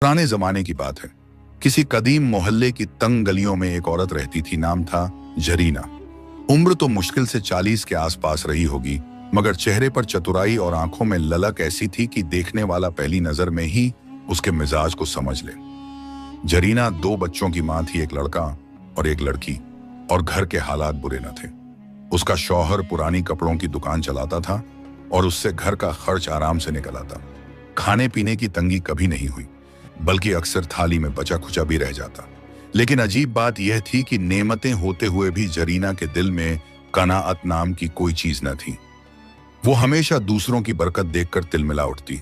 पुराने जमाने की बात है। किसी कदीम मोहल्ले की तंग गलियों में एक औरत रहती थी। नाम था जरीना। उम्र तो मुश्किल से 40 के आसपास रही होगी, मगर चेहरे पर चतुराई और आंखों में ललक ऐसी थी कि देखने वाला पहली नजर में ही उसके मिजाज को समझ ले। जरीना 2 बच्चों की मां थी, एक लड़का और एक लड़की, और घर के हालात बुरे न थे। उसका शौहर पुरानी कपड़ों की दुकान चलाता था और उससे घर का खर्च आराम से निकल आता। खाने पीने की तंगी कभी नहीं हुई, बल्कि अक्सर थाली में बचा खुचा भी रह जाता। लेकिन अजीब बात यह थी कि नेमतें होते हुए भी जरीना के दिल में कनाअत नाम की कोई चीज न थी। वो हमेशा दूसरों की बरकत देखकर तिलमिला उठती।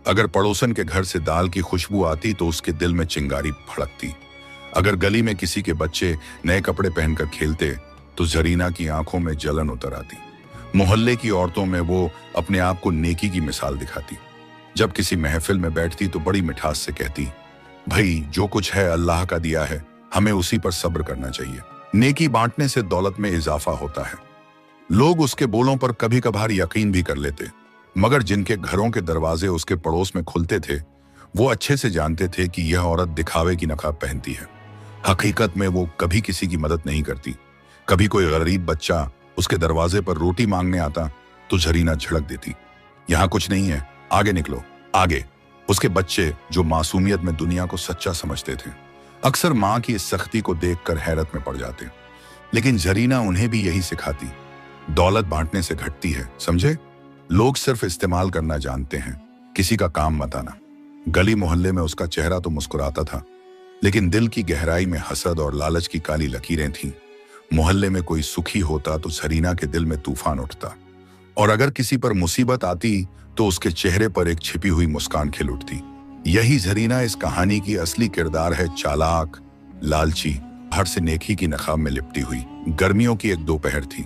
अगर पड़ोसन के घर से दाल की खुशबू आती तो उसके दिल में चिंगारी भड़कती। अगर गली में किसी के बच्चे नए कपड़े पहनकर खेलते तो जरीना की आंखों में जलन उतर आती। मोहल्ले की औरतों में वो अपने आप को नेकी की मिसाल दिखाती। जब किसी महफिल में बैठती तो बड़ी मिठास से कहती, भाई जो कुछ है अल्लाह का दिया है, हमें उसी पर सब्र करना चाहिए। नेकी बांटने से दौलत में इजाफा होता है। लोग उसके बोलों पर कभी कभार यकीन भी कर लेते, मगर जिनके घरों के दरवाजे उसके पड़ोस में खुलते थे वो अच्छे से जानते थे कि यह औरत दिखावे की नकाब पहनती है। हकीकत में वो कभी किसी की मदद नहीं करती। कभी कोई गरीब बच्चा उसके दरवाजे पर रोटी मांगने आता तो जरीना झड़क देती, यहाँ कुछ नहीं है, आगे निकलो, आगे। उसके बच्चे जो मासूमियत में दुनिया को सच्चा समझते थे, अक्सर मां की इस सख्ती को देखकर हैरत में पड़ जाते। लेकिन जरीना उन्हें भी यही सिखाती, दौलत बांटने से घटती है, समझे? लोग सिर्फ इस्तेमाल करना जानते हैं, किसी का काम मत आना। गली मोहल्ले में उसका चेहरा तो मुस्कुराता था, लेकिन दिल की गहराई में हसद और लालच की काली लकीरें थीं। मोहल्ले में कोई सुखी होता तो जरीना के दिल में तूफान उठता, और अगर किसी पर मुसीबत आती तो उसके चेहरे पर एक छिपी हुई मुस्कान खिल उठती। यही जरीना इस कहानी की असली किरदार है, चालाक, लालची, हर से नेकी की नकाब में लिपटी हुई। गर्मियों की एक दोपहर थी।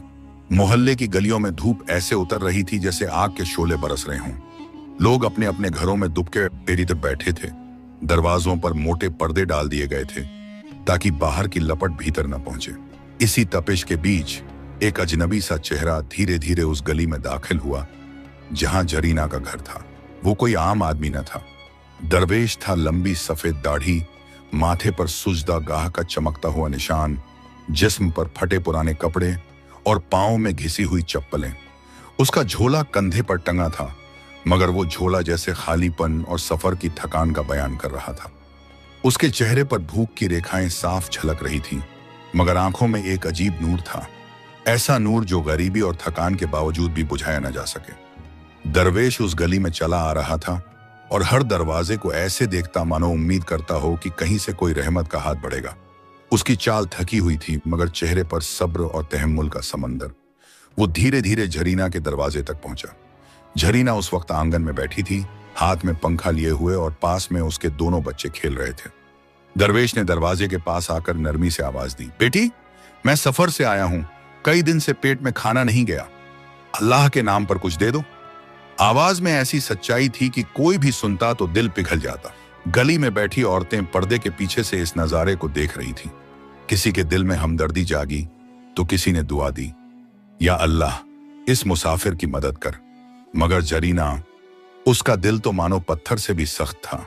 मोहल्ले की गलियों में धूप ऐसे उतर रही थी जैसे आग के शोले बरस रहे हों। लोग अपने अपने घरों में दुबके पेरी तक बैठे थे। दरवाजों पर मोटे पर्दे डाल दिए गए थे ताकि बाहर की लपट भीतर न पहुंचे। इसी तपिश के बीच एक अजनबी सा चेहरा धीरे धीरे उस गली में दाखिल हुआ जहां जरीना का घर था। वो कोई आम आदमी न था, दरवेश था। लंबी सफेद दाढ़ी, माथे पर सुजदा गाह का चमकता हुआ निशान, जिस्म पर फटे पुराने कपड़े और पांव में घिसी हुई चप्पलें। उसका झोला कंधे पर टंगा था, मगर वो झोला जैसे खालीपन और सफर की थकान का बयान कर रहा था। उसके चेहरे पर भूख की रेखाएं साफ झलक रही थीं, मगर आंखों में एक अजीब नूर था, ऐसा नूर जो गरीबी और थकान के बावजूद भी बुझाया न जा सके। दरवेश उस गली में चला आ रहा था और हर दरवाजे को ऐसे देखता मानो उम्मीद करता हो कि कहीं से कोई रहमत का हाथ बढ़ेगा। उसकी चाल थकी हुई थी, मगर चेहरे पर सब्र और तहम्मुल का समंदर। वो धीरे धीरे जरीना के दरवाजे तक पहुंचा। जरीना उस वक्त आंगन में बैठी थी, हाथ में पंखा लिए हुए, और पास में उसके दोनों बच्चे खेल रहे थे। दरवेश ने दरवाजे के पास आकर नरमी से आवाज दी, बेटी, मैं सफर से आया हूं, कई दिन से पेट में खाना नहीं गया, अल्लाह के नाम पर कुछ दे दो। आवाज में ऐसी सच्चाई थी कि कोई भी सुनता तो दिल पिघल जाता। गली में बैठी औरतें पर्दे के पीछे से इस नजारे को देख रही थीं। किसी के दिल में हमदर्दी जागी तो किसी ने दुआ दी, या अल्लाह इस मुसाफिर की मदद कर। मगर जरीना, उसका दिल तो मानो पत्थर से भी सख्त था।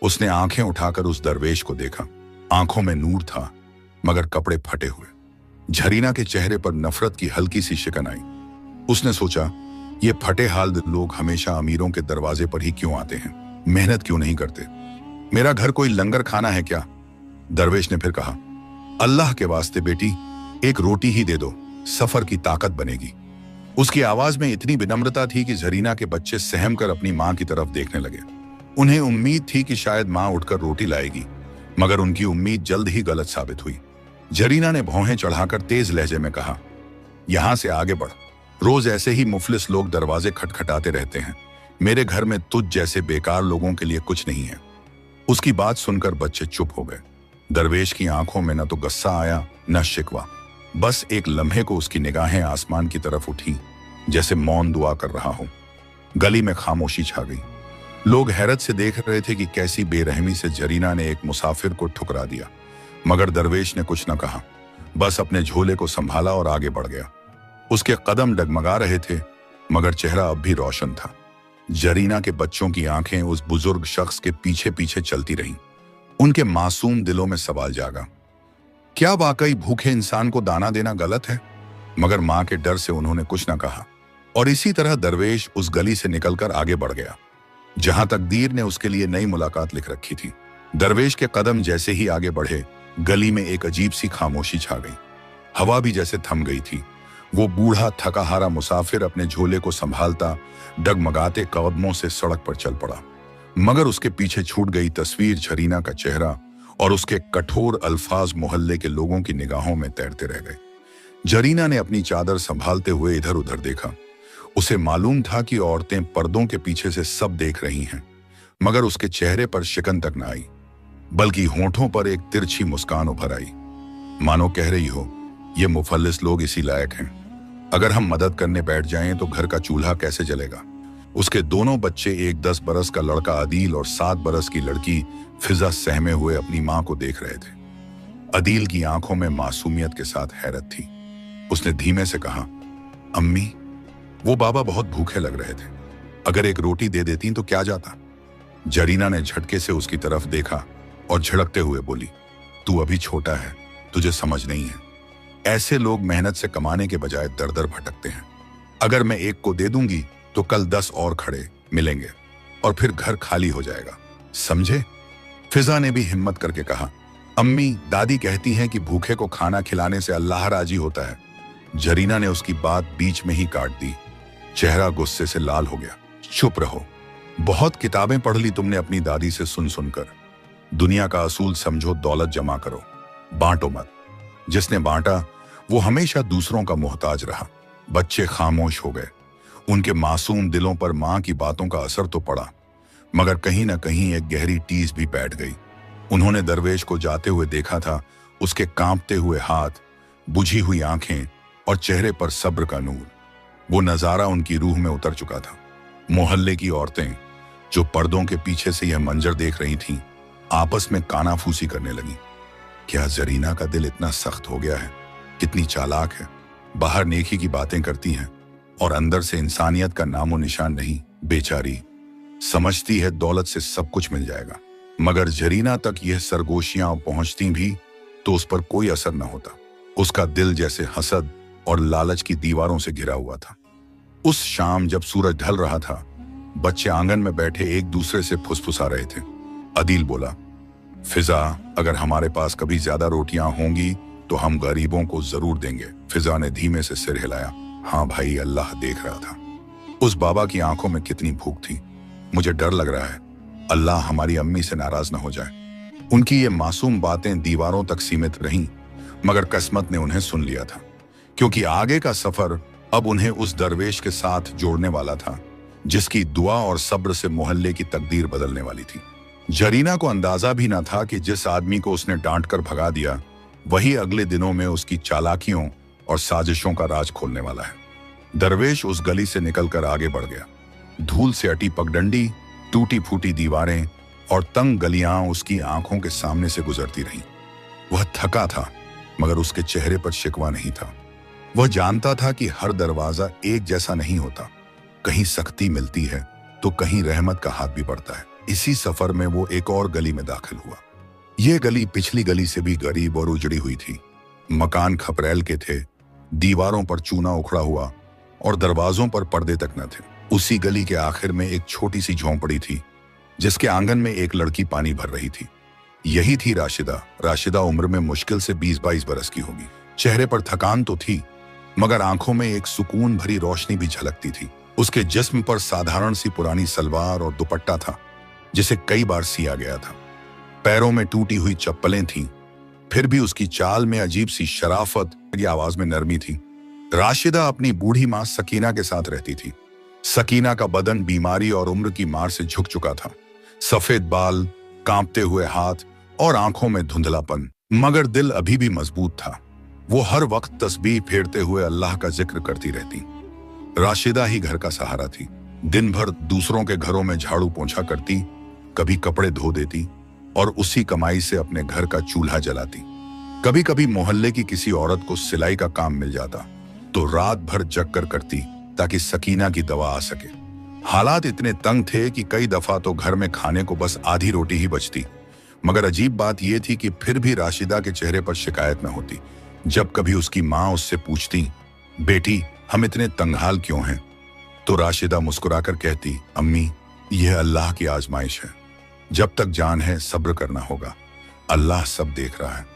उसने आंखें उठाकर उस दरवेश को देखा। आंखों में नूर था, मगर कपड़े फटे हुए। जरीना के चेहरे पर नफरत की हल्की सी शिकन आई। उसने सोचा, ये फटे हाल लोग हमेशा अमीरों के दरवाजे पर ही क्यों आते हैं, मेहनत क्यों नहीं करते? मेरा घर कोई लंगर खाना है क्या? दरवेश ने फिर कहा, अल्लाह के वास्ते बेटी, एक रोटी ही दे दो, सफर की ताकत बनेगी। उसकी आवाज में इतनी विनम्रता थी कि जरीना के बच्चे सहम कर अपनी मां की तरफ देखने लगे। उन्हें उम्मीद थी कि शायद मां उठकर रोटी लाएगी, मगर उनकी उम्मीद जल्द ही गलत साबित हुई। जरीना ने भौहें चढ़ाकर तेज लहजे में कहा, यहां से आगे बढ़, रोज ऐसे ही मुफलिस लोग दरवाजे खटखटाते रहते हैं। मेरे घर में तुझ जैसे बेकार लोगों के लिए कुछ नहीं है। उसकी बात सुनकर बच्चे चुप हो गए। दरवेश की आंखों में न तो गुस्सा आया न शिकवा, बस एक लम्हे को उसकी निगाहें आसमान की तरफ उठी, जैसे मौन दुआ कर रहा हो। गली में खामोशी छा गई। लोग हैरत से देख रहे थे कि कैसी बेरहमी से जरीना ने एक मुसाफिर को ठुकरा दिया, मगर दरवेश ने कुछ न कहा, बस अपने झोले को संभाला और आगे बढ़ गया। उसके कदम डगमगा रहे थे, मगर चेहरा अब भी रोशन था। जरीना के बच्चों की आंखें उस बुजुर्ग शख्स के पीछे पीछे चलती रहीं। उनके मासूम दिलों में सवाल जागा, क्या वाकई भूखे इंसान को दाना देना गलत है? मगर मां के डर से उन्होंने कुछ न कहा। और इसी तरह दरवेश उस गली से निकलकर आगे बढ़ गया जहां तकदीर ने उसके लिए नई मुलाकात लिख रखी थी। दरवेश के कदम जैसे ही आगे बढ़े, गली में एक अजीब सी खामोशी छा गई। हवा भी जैसे थम गई थी। वो बूढ़ा थकाहारा मुसाफिर अपने झोले को संभालता डगमगाते कदमों से सड़क पर चल पड़ा। मगर उसके पीछे छूट गई तस्वीर, झरीना का चेहरा और उसके कठोर अल्फाज मोहल्ले के लोगों की निगाहों में तैरते रह गए। जरीना ने अपनी चादर संभालते हुए इधर उधर देखा। उसे मालूम था कि औरतें पर्दों के पीछे से सब देख रही हैं, मगर उसके चेहरे पर शिकन तक न आई, बल्कि होंठों पर एक तिरछी मुस्कान उभर आई, मानो कह रही हो, ये मुफल्लिस लोग इसी लायक हैं। अगर हम मदद करने बैठ जाएं तो घर का चूल्हा कैसे जलेगा? उसके दोनों बच्चे, एक 10 बरस का लड़का अदील और 7 बरस की लड़की फिजा, सहमे हुए अपनी मां को देख रहे थे। अदील की आंखों में मासूमियत के साथ हैरत थी। उसने धीमे से कहा, अम्मी, वो बाबा बहुत भूखे लग रहे थे, अगर एक रोटी दे देती तो क्या जाता? जरीना ने झटके से उसकी तरफ देखा और झिड़कते हुए बोली, तू अभी छोटा है, तुझे समझ नहीं है। ऐसे लोग मेहनत से कमाने के बजाय दर दर भटकते हैं। अगर मैं एक को दे दूंगी तो कल 10 और खड़े मिलेंगे और फिर घर खाली हो जाएगा, समझे? फिजा ने भी हिम्मत करके कहा, अम्मी, दादी कहती हैं कि भूखे को खाना खिलाने से अल्लाह राजी होता है। जरीना ने उसकी बात बीच में ही काट दी। चेहरा गुस्से से लाल हो गया। चुप रहो, बहुत किताबें पढ़ ली तुमने अपनी दादी से सुन सुनकर। दुनिया का असूल समझो, दौलत जमा करो, बांटो मत। जिसने बांटा वो हमेशा दूसरों का मोहताज रहा। बच्चे खामोश हो गए। उनके मासूम दिलों पर मां की बातों का असर तो पड़ा, मगर कहीं ना कहीं एक गहरी टीस भी बैठ गई। उन्होंने दरवेश को जाते हुए देखा था। उसके कांपते हुए हाथ, बुझी हुई आंखें और चेहरे पर सब्र का नूर। वो नजारा उनकी रूह में उतर चुका था। मोहल्ले की औरतें जो पर्दों के पीछे से यह मंजर देख रही थीं, आपस में कानाफूसी करने लगी। क्या जरीना का दिल इतना सख्त हो गया है? कितनी चालाक है, बाहर नेकी की बातें करती हैं और अंदर से इंसानियत का नामो निशान नहीं। बेचारी समझती है दौलत से सब कुछ मिल जाएगा, मगर जरीना तक यह सरगोशियां पहुंचती भी तो उस पर कोई असर न होता। उसका दिल जैसे हसद और लालच की दीवारों से घिरा हुआ था। उस शाम जब सूरज ढल रहा था, बच्चे आंगन में बैठे एक दूसरे से फुसफुसा रहे थे। अदील बोला, फिजा, अगर हमारे पास कभी ज्यादा रोटियां होंगी तो हम गरीबों को जरूर देंगे। फिजा ने धीमे से सिर हिलाया। हाँ भाई, अल्लाह देख रहा था। उस बाबा की आंखों में कितनी भूख थी। मुझे डर लग रहा है अल्लाह हमारी अम्मी से नाराज न हो जाए। उनकी ये मासूम बातें दीवारों तक सीमित रहीं, मगर किस्मत ने उन्हें सुन लिया था, क्योंकि आगे का सफर अब उन्हें उस दरवेश के साथ जोड़ने वाला था जिसकी दुआ और सब्र से मोहल्ले की तकदीर बदलने वाली थी। जरीना को अंदाजा भी न था कि जिस आदमी को उसने डांट कर भगा दिया, वही अगले दिनों में उसकी चालाकियों और साजिशों का राज खोलने वाला है। दरवेश उस गली से निकलकर आगे बढ़ गया। धूल से अटी पगडंडी, टूटी फूटी दीवारें और तंग गलियां उसकी आंखों के सामने से गुजरती रहीं। वह थका था, मगर उसके चेहरे पर शिकवा नहीं था। वह जानता था कि हर दरवाजा एक जैसा नहीं होता। कहीं सख्ती मिलती है तो कहीं रहमत का हाथ भी बढ़ता है। इसी सफर में वो एक और गली में दाखिल हुआ। यह गली पिछली गली से भी गरीब और उजड़ी हुई थी। मकान खपरेल के थे, दीवारों पर चूना उखड़ा हुआ और दरवाजों पर पर्दे तक न थे। उसी गली के आखिर में एक छोटी सी झोंपड़ी थी जिसके आंगन में एक लड़की पानी भर रही थी। यही थी राशिदा। राशिदा उम्र में मुश्किल से 20-22 बरस की होगी। चेहरे पर थकान तो थी, मगर आंखों में एक सुकून भरी रोशनी भी झलकती थी। उसके जिस्म पर साधारण सी पुरानी सलवार और दुपट्टा था जिसे कई बार सिया गया था। पैरों में टूटी हुई चप्पलें थीं, फिर भी उसकी चाल में अजीब सी शराफत की आवाज में नरमी थी। राशिदा अपनी बूढ़ी मां सकीना के साथ रहती थी। सकीना का बदन बीमारी और उम्र की मार से झुक चुका था। सफेद बाल, कांपते हुए हाथ और आंखों में धुंधलापन, मगर दिल अभी भी मजबूत था। वो हर वक्त तस्बीह फेरते हुए अल्लाह का जिक्र करती रहती। राशिदा ही घर का सहारा थी। दिन भर दूसरों के घरों में झाड़ू पोंछा करती, कभी कपड़े धो देती और उसी कमाई से अपने घर का चूल्हा जलाती। कभी कभी मोहल्ले की किसी औरत को सिलाई का काम मिल जाता तो रात भर जग कर करती ताकि सकीना की दवा आ सके। हालात इतने तंग थे कि कई दफा तो घर में खाने को बस आधी रोटी ही बचती। मगर अजीब बात यह थी कि फिर भी राशिदा के चेहरे पर शिकायत न होती। जब कभी उसकी माँ उससे पूछती, बेटी हम इतने तंगहाल क्यों हैं, तो राशिदा मुस्कुराकर कहती, अम्मी यह अल्लाह की आजमाइश है, जब तक जान है सब्र करना होगा, अल्लाह सब देख रहा है।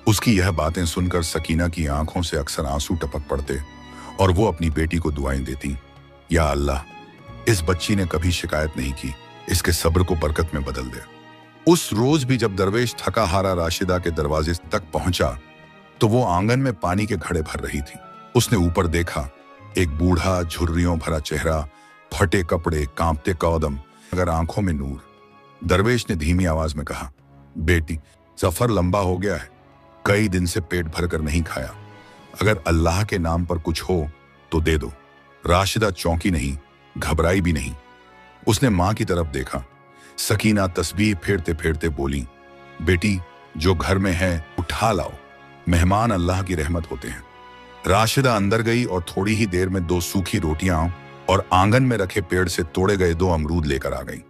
उसकी यह बातें सुनकर सकीना की आंखों से अक्सर आंसू टपक पड़ते और वो अपनी बेटी को दुआएं देती, या अल्लाह इस बच्ची ने कभी शिकायत नहीं की, इसके सब्र को बरकत में बदल दे। उस रोज भी जब दरवेश थका हारा राशिदा के दरवाजे तक पहुंचा तो वो आंगन में पानी के घड़े भर रही थी। उसने ऊपर देखा, एक बूढ़ा झुर्रियों भरा चेहरा, फटे कपड़े, कांपते कदम, मगर आंखों में नूर। दरवेश ने धीमी आवाज में कहा, बेटी सफर लंबा हो गया है, कई दिन से पेट भरकर नहीं खाया, अगर अल्लाह के नाम पर कुछ हो तो दे दो। राशिदा चौंकी नहीं, घबराई भी नहीं। उसने मां की तरफ देखा। सकीना तस्बीह फेरते फेरते बोली, बेटी जो घर में है उठा लाओ, मेहमान अल्लाह की रहमत होते हैं। राशिदा अंदर गई और थोड़ी ही देर में 2 सूखी रोटियां और आंगन में रखे पेड़ से तोड़े गए 2 अमरूद लेकर आ गई।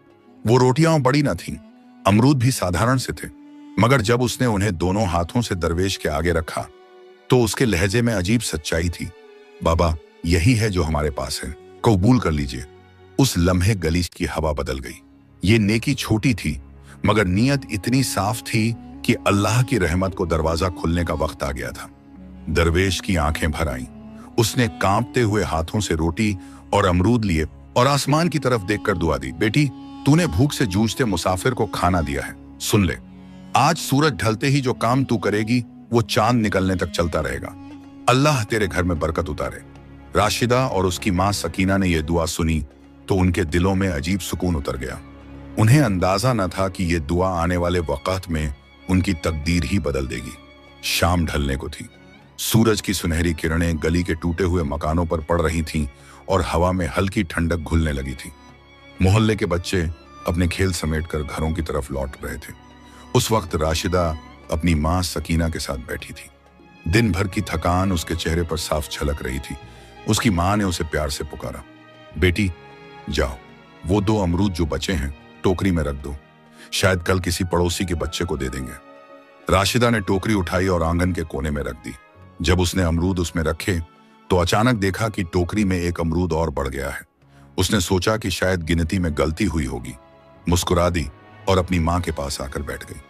वो रोटियां बड़ी न थीं, अमरूद भी साधारण से थे, मगर जब उसने उन्हें दोनों हाथों से दरवेश के आगे रखा तो उसके लहजे में अजीब सच्चाई थी। बाबा यही है जो हमारे पास है, कबूल कर लीजिए। उस लम्हे गली की हवा बदल गई। ये नेकी छोटी थी मगर नीयत इतनी साफ थी कि अल्लाह की रहमत को दरवाजा खुलने का वक्त आ गया था। दरवेश की आंखें भर आईं। उसने कांपते हुए हाथों से रोटी और अमरूद लिए और आसमान की तरफ देखकर दुआ दी, बेटी तूने भूख से जूझते मुसाफिर को खाना दिया है, सुन ले, आज सूरज ढलते ही जो काम तू करेगी वो चांद निकलने तक चलता रहेगा, अल्लाह तेरे घर में बरकत उतारे। राशिदा और उसकी मां सकीना ने यह दुआ सुनी तो उनके दिलों में अजीब सुकून उतर गया। उन्हें अंदाजा न था कि यह दुआ आने वाले वक्त में उनकी तकदीर ही बदल देगी। शाम ढलने को थी। सूरज की सुनहरी किरणें गली के टूटे हुए मकानों पर पड़ रही थीं और हवा में हल्की ठंडक घुलने लगी थी। मोहल्ले के बच्चे अपने खेल समेटकर घरों की तरफ लौट रहे थे। उस वक्त राशिदा अपनी मां सकीना के साथ बैठी थी। दिन भर की थकान उसके चेहरे पर साफ झलक रही थी। उसकी मां ने उसे प्यार से पुकारा, बेटी जाओ, वो 2 अमरूद जो बचे हैं टोकरी में रख दो, शायद कल किसी पड़ोसी के बच्चे को दे देंगे। राशिदा ने टोकरी उठाई और आंगन के कोने में रख दी। जब उसने अमरूद उसमें रखे तो अचानक देखा कि टोकरी में एक अमरूद और बढ़ गया है। उसने सोचा कि शायद गिनती में गलती हुई होगी, मुस्कुरा दी और अपनी मां के पास आकर बैठ गई।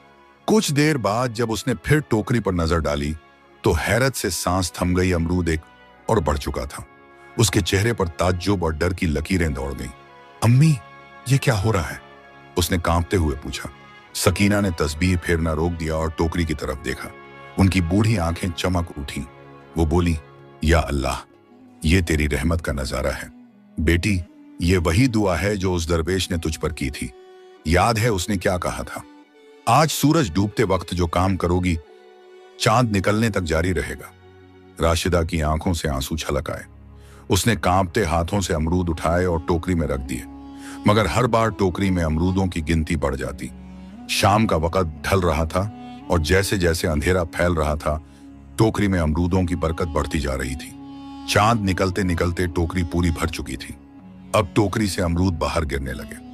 कुछ देर बाद जब उसने फिर टोकरी पर नजर डाली तो हैरत से सांस थम गई। अमरूद एक और बढ़ चुका था। उसके चेहरे पर ताज्जुब और डर की लकीरें दौड़ गईं। अम्मी ये क्या हो रहा है, उसने कांपते हुए पूछा। सकीना ने तस्बीह फेरना रोक दिया और टोकरी की तरफ देखा। उनकी बूढ़ी आंखें चमक उठी। वो बोली, या अल्लाह ये तेरी रहमत का नजारा है। बेटी ये वही दुआ है जो उस दरवेश ने तुझ पर की थी, याद है उसने क्या कहा था, आज सूरज डूबते वक्त जो काम करोगी चांद निकलने तक जारी रहेगा। राशिदा की आंखों से आंसू छलक आए। उसने कांपते हाथों से अमरूद उठाए और टोकरी में रख दिए, मगर हर बार टोकरी में अमरूदों की गिनती बढ़ जाती। शाम का वक्त ढल रहा था और जैसे जैसे अंधेरा फैल रहा था टोकरी में अमरूदों की बरकत बढ़ती जा रही थी। चांद निकलते निकलते टोकरी पूरी भर चुकी थी। अब टोकरी से अमरूद बाहर गिरने लगे।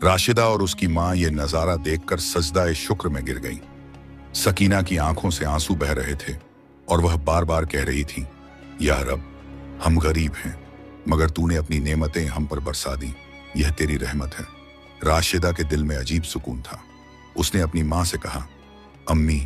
राशिदा और उसकी मां ये नजारा देखकर सजदाए शुक्र में गिर गईं। सकीना की आंखों से आंसू बह रहे थे और वह बार बार कह रही थी, या रब हम गरीब हैं मगर तूने अपनी नेमतें हम पर बरसा दी, यह तेरी रहमत है। राशिदा के दिल में अजीब सुकून था। उसने अपनी मां से कहा, अम्मी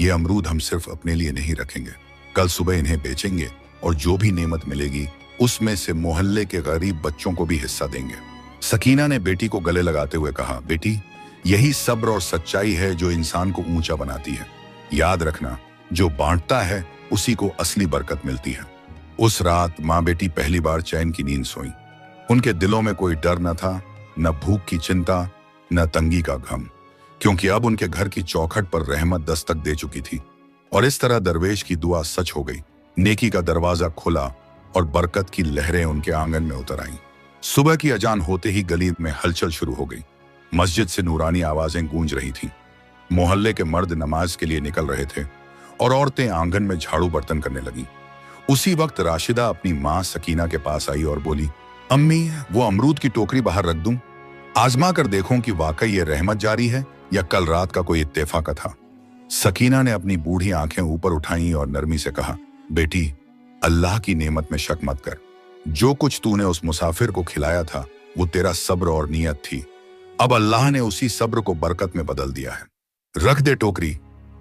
ये अमरूद हम सिर्फ अपने लिए नहीं रखेंगे, कल सुबह इन्हें बेचेंगे और जो भी नेमत मिलेगी उसमें से मोहल्ले के गरीब बच्चों को भी हिस्सा देंगे। सकीना ने बेटी को गले लगाते हुए कहा, बेटी यही सब्र और सच्चाई है जो इंसान को ऊंचा बनाती है। याद रखना, जो बांटता है उसी को असली बरकत मिलती है। उस रात माँ बेटी पहली बार चैन की नींद सोई। उनके दिलों में कोई डर न था, न भूख की चिंता, न तंगी का गम, क्योंकि अब उनके घर की चौखट पर रहमत दस्तक दे चुकी थी। और इस तरह दरवेश की दुआ सच हो गई। नेकी का दरवाजा खुला और बरकत की लहरें उनके आंगन में उतर आईं। सुबह की अजान होते ही गली में हलचल शुरू हो गई। मस्जिद से नूरानी आवाजें गूंज रही थीं। मोहल्ले के मर्द नमाज के लिए निकल रहे थे और औरतें आंगन में झाड़ू बर्तन करने लगीं। उसी वक्त राशिदा अपनी मां सकीना के पास आई और बोली, अम्मी, वो अमरूद की टोकरी बाहर रख दूं? आजमा कर देखूं कि वाकई ये रहमत जारी है या कल रात का कोई इत्तेफाक था। सकीना ने अपनी बूढ़ी आंखें ऊपर उठाई और नरमी से कहा, बेटी, अल्लाह की नेमत में शक मत कर। जो कुछ तूने उस मुसाफिर को खिलाया था वो तेरा सब्र और नियत थी। अब अल्लाह ने उसी सब्र को बरकत में बदल दिया है। रख दे टोकरी,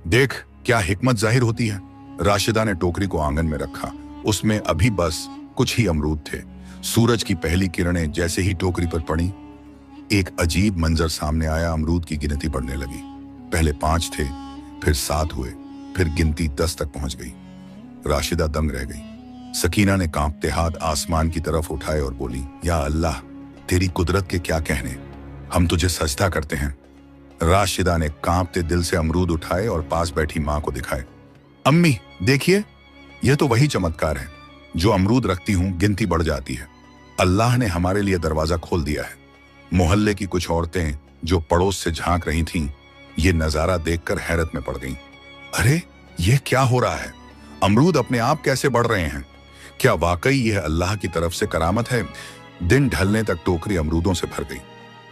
देख क्या हिकमत जाहिर होती है। राशिदा ने टोकरी को आंगन में रखा। उसमें अभी बस कुछ ही अमरूद थे। सूरज की पहली किरणें जैसे ही टोकरी पर पड़ी, एक अजीब मंजर सामने आया। अमरूद की गिनती बढ़ने लगी। पहले 5 थे, फिर 7 हुए, फिर गिनती 10 तक पहुंच गई। राशिदा दंग रह गई। सकीना ने कांपते हाथ आसमान की तरफ उठाए और बोली, या अल्लाह, तेरी कुदरत के क्या कहने, हम तुझे सजदा करते हैं। राशिदा ने कांपते दिल से अमरूद उठाए और पास बैठी मां को दिखाए। अम्मी देखिए, यह तो वही चमत्कार है। जो अमरूद रखती हूं गिनती बढ़ जाती है। अल्लाह ने हमारे लिए दरवाजा खोल दिया है। मोहल्ले की कुछ औरतें जो पड़ोस से झांक रही थीं, ये नजारा देखकर हैरत में पड़ गईं। अरे ये क्या हो रहा है? अमरूद अपने आप कैसे बढ़ रहे हैं? क्या वाकई यह अल्लाह की तरफ से करामत है? दिन ढलने तक टोकरी अमरूदों से भर गई।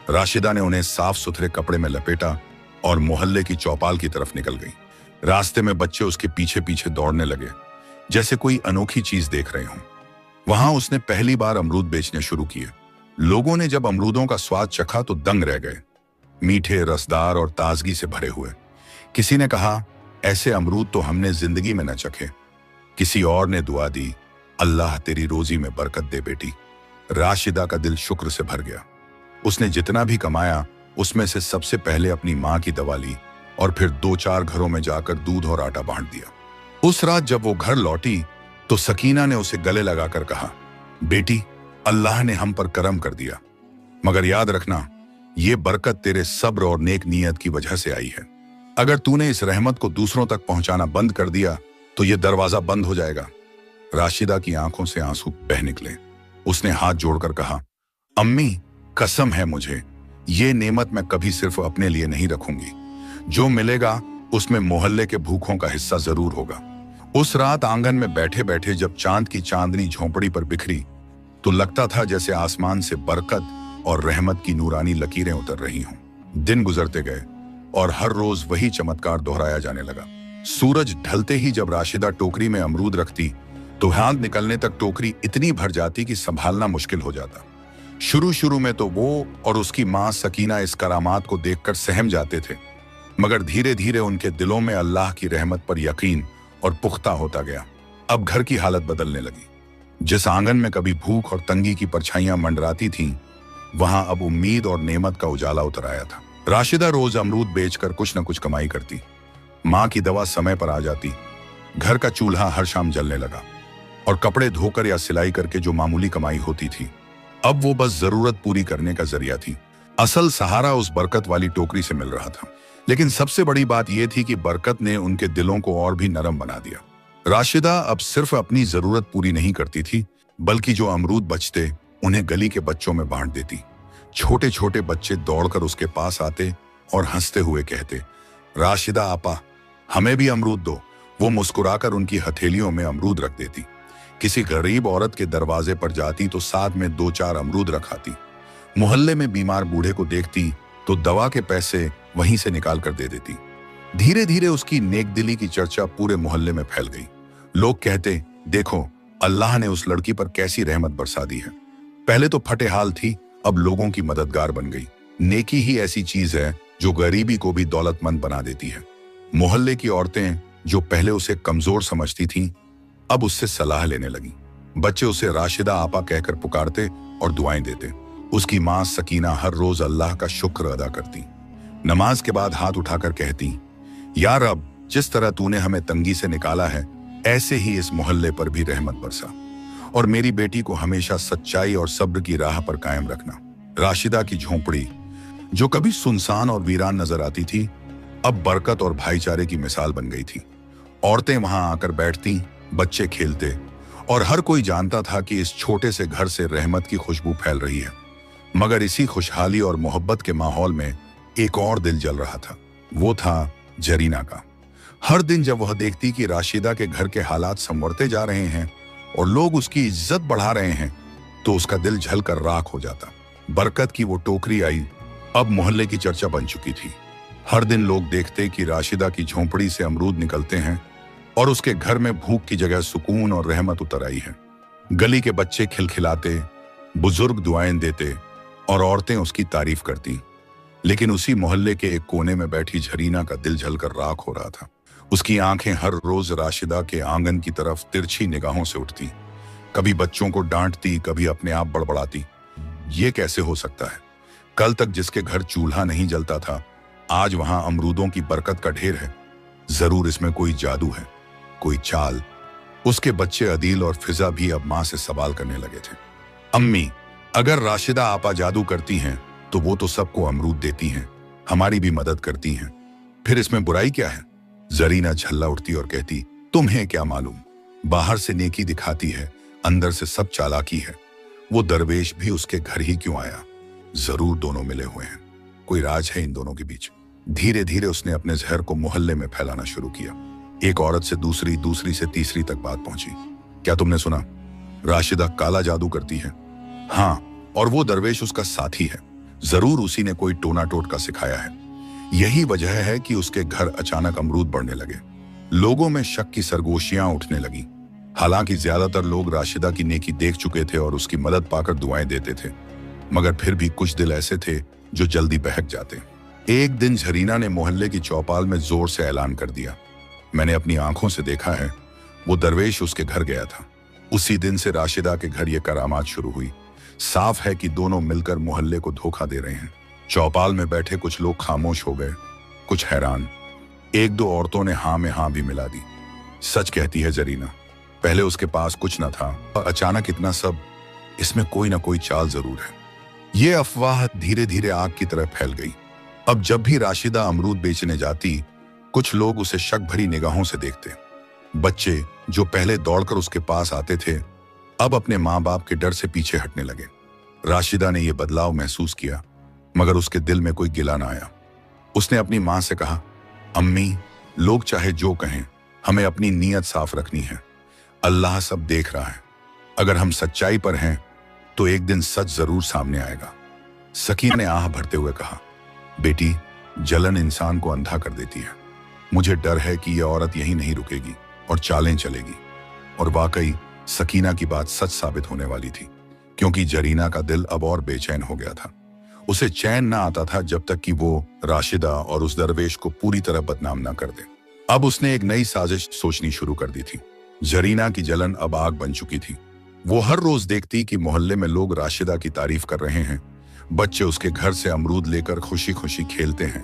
राशिदा ने उन्हें साफ सुथरे कपड़े में लपेटा और मोहल्ले की चौपाल की तरफ निकल गई। रास्ते में बच्चे उसके पीछे पीछे दौड़ने लगे, जैसे कोई अनोखी चीज देख रहे हों। वहां उसने पहली बार अमरूद बेचने शुरू किए। लोगों ने जब अमरूदों का स्वाद चखा तो दंग रह गए। मीठे, रसदार और ताजगी से भरे हुए। किसी ने कहा, ऐसे अमरूद तो हमने जिंदगी में न चखे। किसी और ने दुआ दी, अल्लाह तेरी रोजी में बरकत दे बेटी। राशिदा का दिल शुक्र से भर गया। उसने जितना भी कमाया उसमें से सबसे पहले अपनी मां की दवा ली और फिर 2-4 घरों में जाकर दूध और आटा बांट दिया। उस रात जब वो घर लौटी तो सकीना ने उसे गले लगाकर कहा, बेटी, अल्लाह ने हम पर करम कर दिया, मगर याद रखना, ये बरकत तेरे सब्र और नेक नीयत की वजह से आई है। अगर तूने इस रहमत को दूसरों तक पहुंचाना बंद कर दिया तो ये दरवाजा बंद हो जाएगा। राशिदा की आंखों से आंसू बह निकले। उसने हाथ जोड़कर कहा, अम्मी, कसम है मुझे, ये नेमत मैं कभी सिर्फ अपने लिए नहीं रखूंगी। जो मिलेगा उसमें मोहल्ले के भूखों का हिस्सा जरूर होगा। उस रात आंगन में बैठे बैठे जब चांद की चांदनी झोंपड़ी पर बिखरी तो लगता था जैसे आसमान से बरकत और रहमत की नूरानी लकीरें उतर रही हों। दिन गुजरते गए और हर रोज वही चमत्कार दोहराया जाने लगा। सूरज ढलते ही जब राशिदा टोकरी में अमरूद रखती तो हाथ निकलने तक टोकरी इतनी भर जाती कि संभालना मुश्किल हो जाता। शुरू में तो वो और उसकी मां सकीना इस करामात को देखकर सहम जाते थे, मगर धीरे धीरे उनके दिलों में अल्लाह की रहमत पर यकीन और पुख्ता होता गया। अब घर की हालत बदलने लगी। जिस आंगन में कभी भूख और तंगी की परछाइयां मंडराती थीं, वहां अब उम्मीद और नेमत का उजाला उतर आया था। राशिदा रोज अमरूद बेचकर कुछ न कुछ कमाई करती। मां की दवा समय पर आ जाती। घर का चूल्हा हर शाम जलने लगा और कपड़े धोकर या सिलाई करके जो मामूली कमाई होती थी, अब वो बस जरूरत पूरी करने का जरिया थी। असल सहारा उस बरकत वाली टोकरी से मिल रहा था। लेकिन सबसे बड़ी बात यह थी कि बरकत ने उनके दिलों को और भी नरम बना दिया। राशिदा अब सिर्फ अपनी जरूरत पूरी नहीं करती थी, बल्कि जो अमरूद बचते उन्हें गली के बच्चों में बांट देती। छोटे छोटे बच्चे दौड़कर उसके पास आते और हंसते हुए कहते, राशिदा आपा, हमें भी अमरूद दो। वो मुस्कुराकर उनकी हथेलियों में अमरूद रख देती। किसी गरीब औरत के दरवाजे पर जाती तो साथ में 2-4 अमरूद रखाती। मोहल्ले में बीमार बूढ़े को देखती तो दवा के पैसे वहीं से निकाल कर दे देती। धीरे धीरे उसकी नेकदिली की चर्चा पूरे मोहल्ले में फैल गई। लोग कहते, देखो अल्लाह ने उस लड़की पर कैसी रहमत बरसा दी है। पहले तो फटे हाल थी, अब लोगों की मददगार बन गई। नेकी ही ऐसी चीज है जो गरीबी को भी दौलतमंद बना देती है। मोहल्ले की औरतें जो पहले उसे कमजोर समझती थीं, अब उससे सलाह लेने लगी। बच्चे उसे राशिदा आपा कहकर पुकारते और दुआएं देते। उसकी मां सकीना हर रोज अल्लाह का शुक्र अदा करती। नमाज के बाद हाथ उठाकर कहती, या रब, जिस तरह तूने हमें तंगी से निकाला है, ऐसे ही इस मोहल्ले पर भी रहमत बरसा और मेरी बेटी को हमेशा सच्चाई और सब्र की राह पर कायम रखना। राशिदा की झोंपड़ी, जो कभी सुनसान और वीरान नजर आती थी, अब बरकत और भाईचारे की मिसाल बन गई थी। औरतें वहां आकर बैठती, बच्चे खेलते और हर कोई जानता था कि इस छोटे से घर से रहमत की खुशबू फैल रही है। मगर इसी खुशहाली और मोहब्बत के माहौल में एक और दिल जल रहा था। वो था जरीना का। हर दिन जब वह देखती कि राशिदा के घर के हालात संवरते जा रहे हैं और लोग उसकी इज्जत बढ़ा रहे हैं, तो उसका दिल जलकर राख हो जाता। बरकत की वो टोकरी आई अब मोहल्ले की चर्चा बन चुकी थी। हर दिन लोग देखते कि राशिदा की झोंपड़ी से अमरूद निकलते हैं और उसके घर में भूख की जगह सुकून और रहमत उतर आई है। गली के बच्चे खिलखिलाते, बुजुर्ग दुआएं देते और औरतें उसकी तारीफ करती। लेकिन उसी मोहल्ले के एक कोने में बैठी झरीना का दिल जलकर राख हो रहा था। उसकी आंखें हर रोज राशिदा के आंगन की तरफ तिरछी निगाहों से उठती, कभी बच्चों को डांटती, कभी अपने आप बड़बड़ाती। ये कैसे हो सकता है? कल तक जिसके घर चूल्हा नहीं जलता था, आज वहां अमरूदों की बरकत का ढेर है। जरूर इसमें कोई जादू है, कोई चाल। उसके बच्चे अदील और फिजा भी अब मां से सवाल करने लगे थे। अम्मी, अगर राशिदा आपा जादू करती हैं तो वो तो सबको अमरूद देती हैं, हमारी भी मदद करती हैं, फिर इसमें बुराई क्या है? जरीना झल्ला उठती और कहती, तुम्हें क्या मालूम, बाहर से नेकी दिखाती है, अंदर से सब चालाकी है। वो दरवेश भी उसके घर ही क्यों आया? जरूर दोनों मिले हुए हैं, कोई राज है इन दोनों के बीच। धीरे धीरे उसने अपने जहर को मोहल्ले में फैलाना शुरू किया। एक औरत से दूसरी, दूसरी से तीसरी तक बात पहुंची। क्या तुमने सुना? राशिदा काला जादू करती है। हाँ, और वो दरवेश उसका साथी है। जरूर उसी ने कोई टोना टोटका सिखाया है। यही वजह है कि उसके घर अचानक अमरूद बढ़ने लगे। लोगों में शक की सरगोशियां उठने लगी। हालांकि ज्यादातर लोग राशिदा की नेकी देख चुके थे और उसकी मदद पाकर दुआएं देते थे, मगर फिर भी कुछ दिल ऐसे थे जो जल्दी बहक जाते। एक दिन झरीना ने मोहल्ले की चौपाल में जोर से ऐलान कर दिया, मैंने अपनी आंखों से देखा है, वो दरवेश उसके घर गया था। उसी दिन से राशिदा के घर ये करामात शुरू हुई। साफ है कि दोनों मिलकर मोहल्ले को धोखा दे रहे हैं। चौपाल में बैठे कुछ लोग खामोश हो गए, कुछ हैरान। एक दो औरतों ने हाँ में हाँ भी मिला दी। सच कहती है जरीना, पहले उसके पास कुछ न था, अचानक इतना सब, इसमें कोई ना कोई चाल जरूर है। ये अफवाह धीरे धीरे आग की तरह फैल गई। अब जब भी राशिदा अमरूद बेचने जाती, कुछ लोग उसे शक भरी निगाहों से देखते। बच्चे जो पहले दौड़कर उसके पास आते थे, अब अपने माँ बाप के डर से पीछे हटने लगे। राशिदा ने यह बदलाव महसूस किया, मगर उसके दिल में कोई गिला ना आया। उसने अपनी माँ से कहा, अम्मी, लोग चाहे जो कहें, हमें अपनी नीयत साफ रखनी है। अल्लाह सब देख रहा है। अगर हम सच्चाई पर हैं तो एक दिन सच जरूर सामने आएगा। सकीना ने आह भरते हुए कहा, बेटी, जलन इंसान को अंधा कर देती है। मुझे डर है कि यह औरत यहीं नहीं रुकेगी और चालें चलेगी। और वाकई सकीना की बात सच साबित होने वाली थी, क्योंकि जरीना का दिल अब और बेचैन हो गया था। उसे चैन ना आता था जब तक कि वो राशिदा और उस दरवेश को पूरी तरह बदनाम ना कर दे। अब उसने एक नई साजिश सोचनी शुरू कर दी थी। जरीना की जलन अब आग बन चुकी थी। वो हर रोज देखती कि मोहल्ले में लोग राशिदा की तारीफ कर रहे हैं, बच्चे उसके घर से अमरूद लेकर खुशी खुशी खेलते हैं,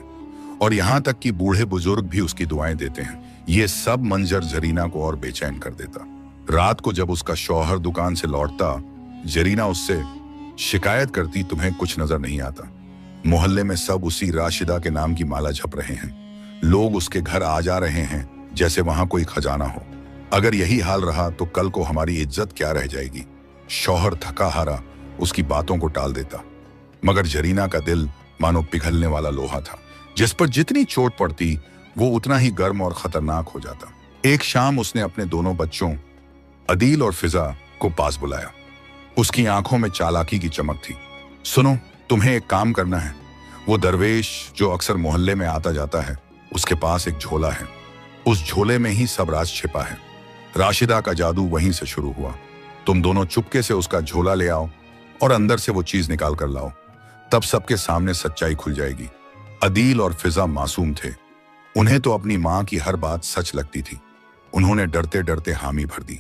और यहाँ तक कि बूढ़े बुजुर्ग भी उसकी दुआएं देते हैं। ये सब मंजर जरीना को और बेचैन कर देता। रात को जब उसका शौहर दुकान से लौटता, जरीना उससे शिकायत करती, तुम्हें कुछ नजर नहीं आता? मोहल्ले में सब उसी राशिदा के नाम की माला जप रहे हैं। लोग उसके घर आ जा रहे हैं जैसे वहां कोई खजाना हो। अगर यही हाल रहा तो कल को हमारी इज्जत क्या रह जाएगी? शौहर थका हारा उसकी बातों को टाल देता, मगर जरीना का दिल मानो पिघलने वाला लोहा था। जिस पर जितनी चोट पड़ती वो उतना ही गर्म और खतरनाक हो जाता। एक शाम उसने अपने दोनों बच्चों अदील और फिजा को पास बुलाया। उसकी आंखों में चालाकी की चमक थी। सुनो, तुम्हें एक काम करना है। वो दरवेश जो अक्सर मोहल्ले में आता जाता है, उसके पास एक झोला है। उस झोले में ही सब राज छिपा है। राशिदा का जादू वहीं से शुरू हुआ। तुम दोनों चुपके से उसका झोला ले आओ और अंदर से वो चीज निकाल कर लाओ, तब सबके सामने सच्चाई खुल जाएगी। अदील और फिजा मासूम थे। उन्हें तो अपनी माँ की हर बात सच लगती थी। उन्होंने डरते डरते हामी भर दी।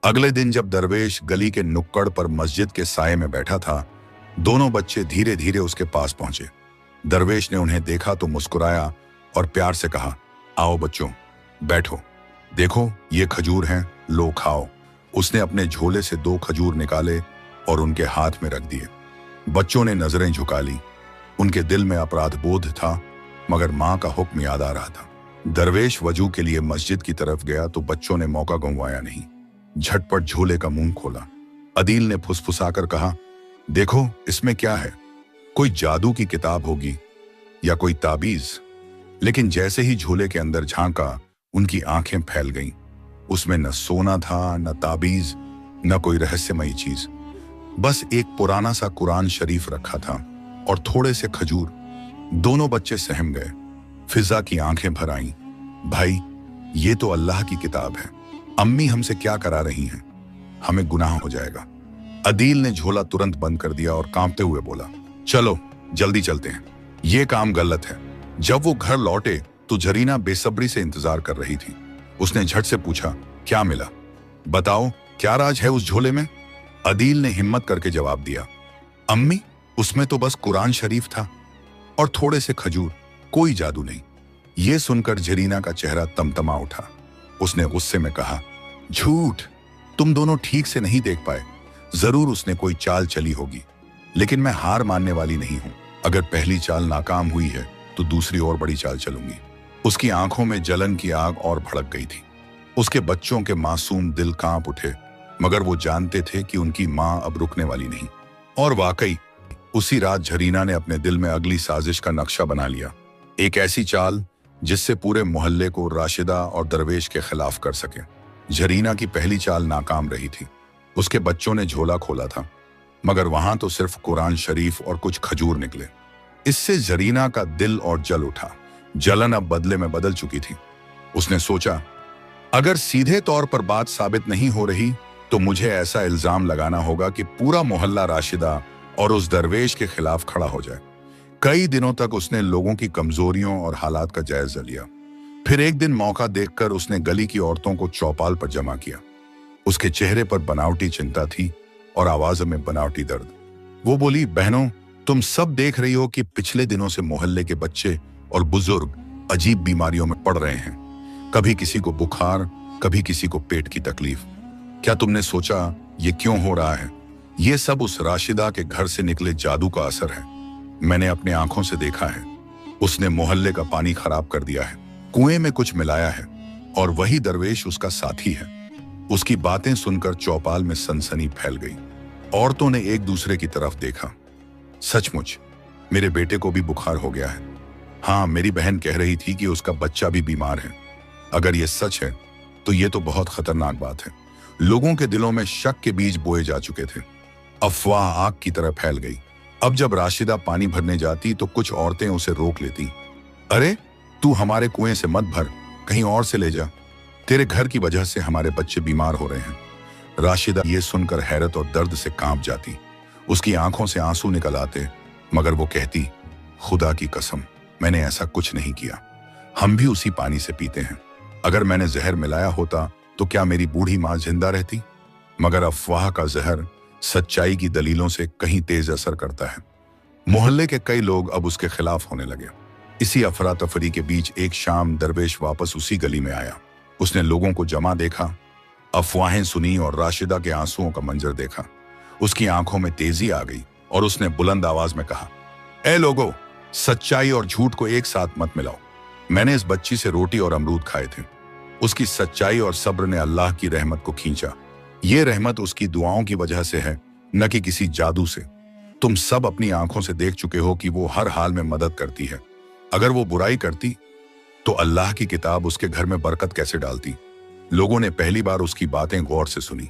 अगले दिन जब दरवेश गली के नुक्कड़ पर मस्जिद के साये में बैठा था, दोनों बच्चे धीरे धीरे उसके पास पहुंचे। दरवेश ने उन्हें देखा तो मुस्कुराया और प्यार से कहा, आओ बच्चों, बैठो, देखो ये खजूर हैं, लो खाओ। उसने अपने झोले से 2 खजूर निकाले और उनके हाथ में रख दिए। बच्चों ने नजरें झुका ली। उनके दिल में अपराध बोध था, मगर माँ का हुक्म याद आ रहा था। दरवेश वजू के लिए मस्जिद की तरफ गया तो बच्चों ने मौका गंवाया नहीं। झटपट झोले का मुंह खोला। अदील ने फुसफुसाकर कहा, देखो इसमें क्या है? कोई जादू की किताब होगी या कोई ताबीज। लेकिन जैसे ही झोले के अंदर झांका, उनकी आंखें फैल गईं। उसमें न सोना था, न ताबीज, न कोई रहस्यमयी चीज। बस एक पुराना सा कुरान शरीफ रखा था और थोड़े से खजूर। दोनों बच्चे सहम गए। फिजा की आंखें भर आईं। भाई, ये तो अल्लाह की किताब है। अम्मी हमसे क्या करा रही हैं? हमें गुनाह हो जाएगा। अदील ने झोला तुरंत बंद कर दिया और कांपते हुए बोला, चलो जल्दी चलते हैं, ये काम गलत है। जब वो घर लौटे तो जरीना बेसब्री से इंतजार कर रही थी। उसने झट से पूछा, क्या मिला? बताओ, क्या राज है उस झोले में? अदील ने हिम्मत करके जवाब दिया, अम्मी, उसमें तो बस कुरान शरीफ था और थोड़े से खजूर, कोई जादू नहीं। ये सुनकर जरीना का चेहरा तमतमा उठा। उसने गुस्से में कहा, झूठ, तुम दोनों ठीक से नहीं देख पाए। जरूर उसने कोई चाल चली होगी, लेकिन मैं हार मानने वाली नहीं हूं। अगर पहली चाल नाकाम हुई है तो दूसरी और बड़ी चाल चलूंगी। उसकी आंखों में जलन की आग और भड़क गई थी। उसके बच्चों के मासूम दिल कांप उठे, मगर वो जानते थे कि उनकी मां अब रुकने वाली नहीं। और वाकई उसी रात जरीना ने अपने दिल में अगली साजिश का नक्शा बना लिया। एक ऐसी चाल जिससे पूरे मोहल्ले को राशिदा और दरवेश के खिलाफ कर सके। जरीना की पहली चाल नाकाम रही थी। उसके बच्चों ने झोला खोला था, मगर वहां तो सिर्फ कुरान शरीफ और कुछ खजूर निकले। इससे जरीना का दिल और जल उठा। जलन अब बदले में बदल चुकी थी। उसने सोचा, अगर सीधे तौर पर बात साबित नहीं हो रही तो मुझे ऐसा इल्जाम लगाना होगा कि पूरा मोहल्ला राशिदा और उस दरवेश के खिलाफ खड़ा हो जाए। कई दिनों तक उसने लोगों की कमजोरियों और हालात का जायजा लिया। फिर एक दिन मौका देखकर उसने गली की औरतों को चौपाल पर जमा किया। उसके चेहरे पर बनावटी चिंता थी और आवाज में बनावटी दर्द। वो बोली, बहनों, तुम सब देख रही हो कि पिछले दिनों से मोहल्ले के बच्चे और बुजुर्ग अजीब बीमारियों में पड़ रहे हैं। कभी किसी को बुखार, कभी किसी को पेट की तकलीफ। क्या तुमने सोचा ये क्यों हो रहा है? ये सब उस राशिदा के घर से निकले जादू का असर है। मैंने अपने आंखों से देखा है। उसने मोहल्ले का पानी खराब कर दिया है, कुएं में कुछ मिलाया है, और वही दरवेश उसका साथी है। उसकी बातें सुनकर चौपाल में सनसनी फैल गई। औरतों ने एक दूसरे की तरफ देखा। सचमुच मेरे बेटे को भी बुखार हो गया है। हाँ, मेरी बहन कह रही थी कि उसका बच्चा भी बीमार है। अगर ये सच है तो ये तो बहुत खतरनाक बात है। लोगों के दिलों में शक के बीज बोए जा चुके थे। अफवाह आग की तरह फैल गई। अब जब राशिदा पानी भरने जाती तो कुछ औरतें उसे रोक लेती। अरे, तू हमारे कुएं से मत भर, कहीं और से ले जा। तेरे घर की वजह से हमारे बच्चे बीमार हो रहे हैं। राशिदा ये सुनकर हैरत और दर्द से कांप जाती। उसकी आंखों से आंसू निकल आते, मगर वो कहती, खुदा की कसम, मैंने ऐसा कुछ नहीं किया। हम भी उसी पानी से पीते हैं। अगर मैंने जहर मिलाया होता तो क्या मेरी बूढ़ी मां जिंदा रहती? मगर अफवाह का जहर सच्चाई की दलीलों से कहीं तेज असर करता है। मोहल्ले के कई लोग अब उसके खिलाफ होने लगे। इसी अफरा तफरी के बीच एक शाम दरवेश वापस उसी गली में आया। उसने लोगों को जमा देखा, अफवाहें सुनी और राशिदा के आंसुओं का मंजर देखा। उसकी आंखों में तेजी आ गई और उसने बुलंद आवाज में कहा, ए लोगो, सच्चाई और झूठ को एक साथ मत मिलाओ। मैंने इस बच्ची से रोटी और अमरूद खाए थे। उसकी सच्चाई और सब्र ने अल्लाह की रहमत को खींचा। ये रहमत उसकी दुआओं की वजह से है, न कि किसी जादू से। तुम सब अपनी आंखों से देख चुके हो कि वो हर हाल में मदद करती है। अगर वो बुराई करती तो अल्लाह की किताब उसके घर में बरकत कैसे डालती? लोगों ने पहली बार उसकी बातें गौर से सुनी।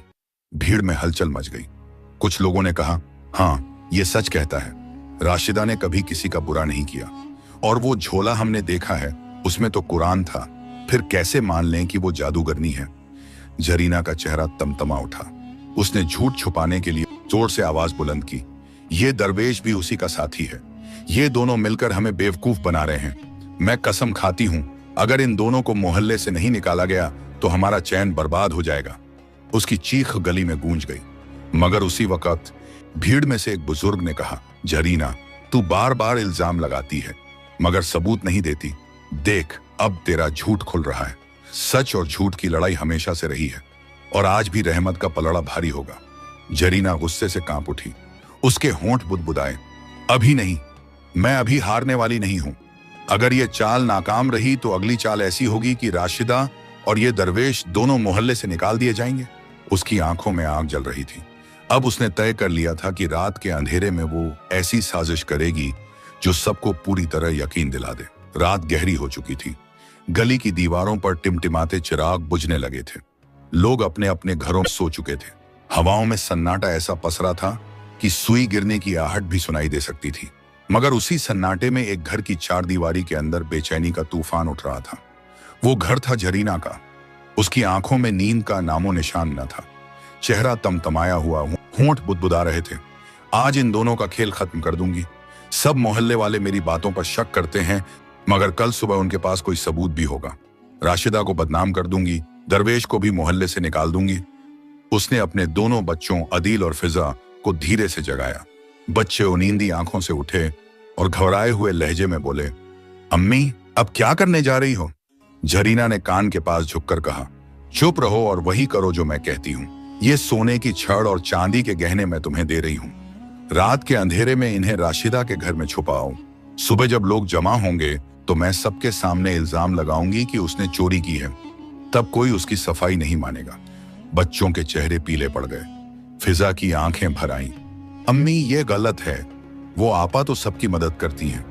भीड़ में हलचल मच गई। कुछ लोगों ने कहा, हाँ, ये सच कहता है। राशिदा ने कभी किसी का बुरा नहीं किया, और वो झोला हमने देखा है, उसमें तो कुरान था। फिर कैसे मान लें कि वो जादूगरनी है? जरीना का चेहरा तमतमा उठा। उसने झूठ छुपाने के लिए जोर से आवाज बुलंद की, ये दरवेश भी उसी का साथी है। ये दोनों मिलकर हमें बेवकूफ बना रहे हैं। मैं कसम खाती हूं, अगर इन दोनों को मोहल्ले से नहीं निकाला गया तो हमारा चैन बर्बाद हो जाएगा। उसकी चीख गली में गूंज गई। मगर उसी वक्त भीड़ में से एक बुजुर्ग ने कहा, जरीना, तू बार बार इल्जाम लगाती है मगर सबूत नहीं देती। देख, अब तेरा झूठ खुल रहा है। सच और झूठ की लड़ाई हमेशा से रही है, और आज भी रहमत का पलड़ा भारी होगा। जरीना गुस्से से कांप उठी। उसके होंठ बुदबुदाए। अभी नहीं, मैं अभी हारने वाली नहीं हूं। अगर ये चाल नाकाम रही तो अगली चाल ऐसी होगी कि राशिदा और ये दरवेश दोनों मोहल्ले से निकाल दिए जाएंगे। उसकी आंखों में आग जल रही थी। अब उसने तय कर लिया था कि रात के अंधेरे में वो ऐसी साजिश करेगी जो सबको पूरी तरह यकीन दिला दे। रात गहरी हो चुकी थी। गली की दीवारों पर टिमटिमाते चिराग बुझने लगे थे। लोग अपने अपने घरों में सो चुके थे। हवाओं में सन्नाटा ऐसा पसरा था कि सुई गिरने की आहट भी सुनाई दे सकती थी। मगर उसी सन्नाटे में एक घर की चार दीवारी के अंदर बेचैनी का तूफान उठ रहा था। वो घर था जरीना का। उसकी आंखों में नींद का नामो निशान न था। चेहरा तमतमाया हुआ, होंठ बुदबुदा रहे थे। आज इन दोनों का खेल खत्म कर दूंगी। सब मोहल्ले वाले मेरी बातों पर शक करते हैं, मगर कल सुबह उनके पास कोई सबूत भी होगा। राशिदा को बदनाम कर दूंगी, दरवेश को भी मोहल्ले से निकाल दूंगी। उसने अपने दोनों बच्चों अदील और फिजा को धीरे से जगाया। बच्चे उनींदी आंखों से उठे और घबराए हुए लहजे में बोले, अम्मी, अब क्या करने जा रही हो? जरीना ने कान के पास झुककर कहा, चुप रहो और वही करो जो मैं कहती हूँ। ये सोने की छड़ और चांदी के गहने मैं तुम्हें दे रही हूँ। रात के अंधेरे में इन्हें राशिदा के घर में छुपाओ। सुबह जब लोग जमा होंगे तो मैं सबके सामने इल्जाम लगाऊंगी कि उसने चोरी की है। तब कोई उसकी सफाई नहीं मानेगा। बच्चों के चेहरे पीले पड़ गए। फिजा की आंखें भर आईं। अम्मी, ये गलत है। वो आपा तो सबकी मदद करती हैं,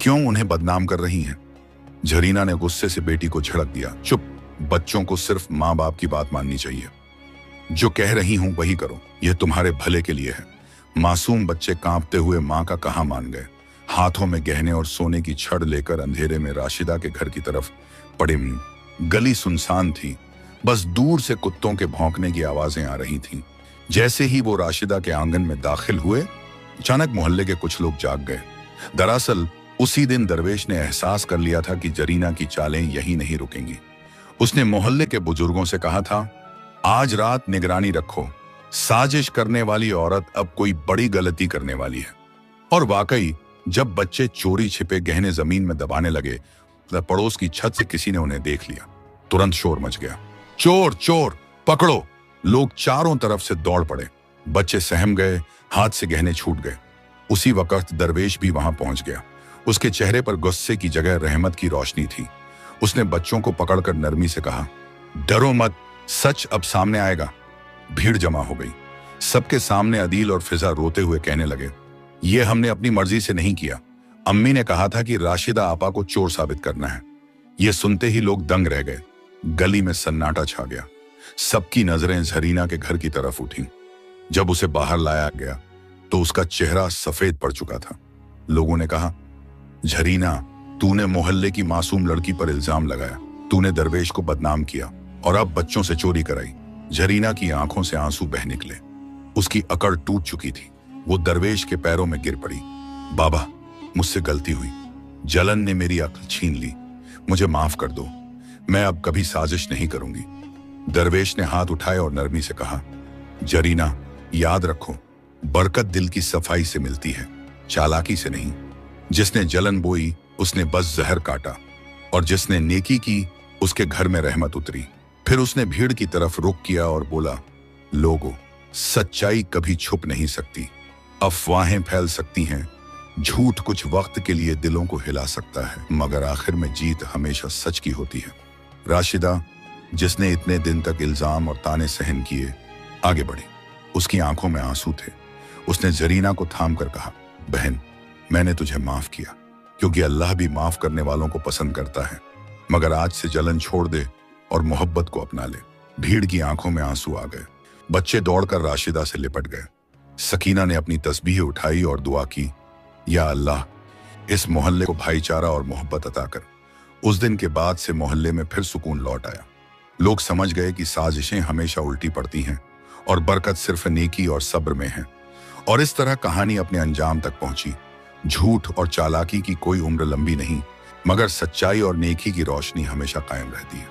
क्यों उन्हें बदनाम कर रही हैं? जरीना ने गुस्से से बेटी को झड़क दिया। चुप, बच्चों को सिर्फ माँ बाप की बात माननी चाहिए। जो कह रही हूं वही करो, यह तुम्हारे भले के लिए है। मासूम बच्चे कांपते हुए माँ का कहा मान गए। हाथों में गहने और सोने की छड़ लेकर अंधेरे में राशिदा के घर की तरफ पड़े। गली सुनसान थी, बस दूर से कुत्तों के भौंकने की आवाजें आ रही थीं। जैसे ही वो राशिदा के आंगन में दाखिल हुए, अचानक मोहल्ले के कुछ लोग जाग गए। दरअसल उसी दिन दरवेश ने एहसास कर लिया था कि जरीना की चालें यही नहीं रुकेंगी। उसने मोहल्ले के बुजुर्गों से कहा था, आज रात निगरानी रखो, साजिश करने वाली औरत अब कोई बड़ी गलती करने वाली है। और वाकई जब बच्चे चोरी छिपे गहने जमीन में दबाने लगे, तब पड़ोस की छत से किसी ने उन्हें देख लिया। तुरंत शोर मच गया, चोर चोर, पकड़ो। लोग चारों तरफ से दौड़ पड़े। बच्चे सहम गए, हाथ से गहने छूट गए। उसी वक्त दरवेश भी वहां पहुंच गया। उसके चेहरे पर गुस्से की जगह रहमत की रोशनी थी। उसने बच्चों को पकड़कर नरमी से कहा, डरो मत, सच अब सामने आएगा। भीड़ जमा हो गई। सबके सामने अदील और फिजा रोते हुए कहने लगे, ये हमने अपनी मर्जी से नहीं किया। अम्मी ने कहा था कि राशिदा आपा को चोर साबित करना है। ये सुनते ही लोग दंग रह गए। गली में सन्नाटा छा गया। सबकी नजरें जरीना के घर की तरफ उठी। जब उसे बाहर लाया गया तो उसका चेहरा सफेद पड़ चुका था। लोगों ने कहा, जरीना, तूने मोहल्ले की मासूम लड़की पर इल्जाम लगाया, तूने दरवेश को बदनाम किया और अब बच्चों से चोरी कराई। जरीना की आंखों से आंसू बह निकले। उसकी अकड़ टूट चुकी थी। वो दरवेश के पैरों में गिर पड़ी। बाबा, मुझसे गलती हुई। जलन ने मेरी अक्ल छीन ली। मुझे माफ कर दो। मैं अब कभी साजिश नहीं करूंगी। दरवेश ने हाथ उठाए और नरमी से कहा, जरीना, याद रखो, बरकत दिल की सफाई से मिलती है, चालाकी से नहीं। जिसने जलन बोई उसने बस जहर काटा, और जिसने नेकी की उसके घर में रहमत उतरी। फिर उसने भीड़ की तरफ रुख किया और बोला, लोगों, सच्चाई कभी छुप नहीं सकती। अफवाहें फैल सकती हैं, झूठ कुछ वक्त के लिए दिलों को हिला सकता है, मगर आखिर में जीत हमेशा सच की होती है। राशिदा, जिसने इतने दिन तक इल्जाम और ताने सहन किए, आगे बढ़ी। उसकी आंखों में आंसू थे। उसने जरीना को थाम कर कहा, बहन, मैंने तुझे माफ किया, क्योंकि अल्लाह भी माफ करने वालों को पसंद करता है। मगर आज से जलन छोड़ दे और मोहब्बत को अपना ले। भीड़ की आंखों में आंसू आ गए। बच्चे दौड़कर राशिदा से लिपट गए। सकीना ने अपनी तस्बीह उठाई और दुआ की, या अल्लाह, इस मोहल्ले को भाईचारा और मोहब्बत अता कर। उस दिन के बाद से मोहल्ले में फिर सुकून लौट आया। लोग समझ गए कि साजिशें हमेशा उल्टी पड़ती हैं और बरकत सिर्फ नेकी और सब्र में है। और इस तरह कहानी अपने अंजाम तक पहुंची। झूठ और चालाकी की कोई उम्र लंबी नहीं, मगर सच्चाई और नेकी की रोशनी हमेशा कायम रहती है।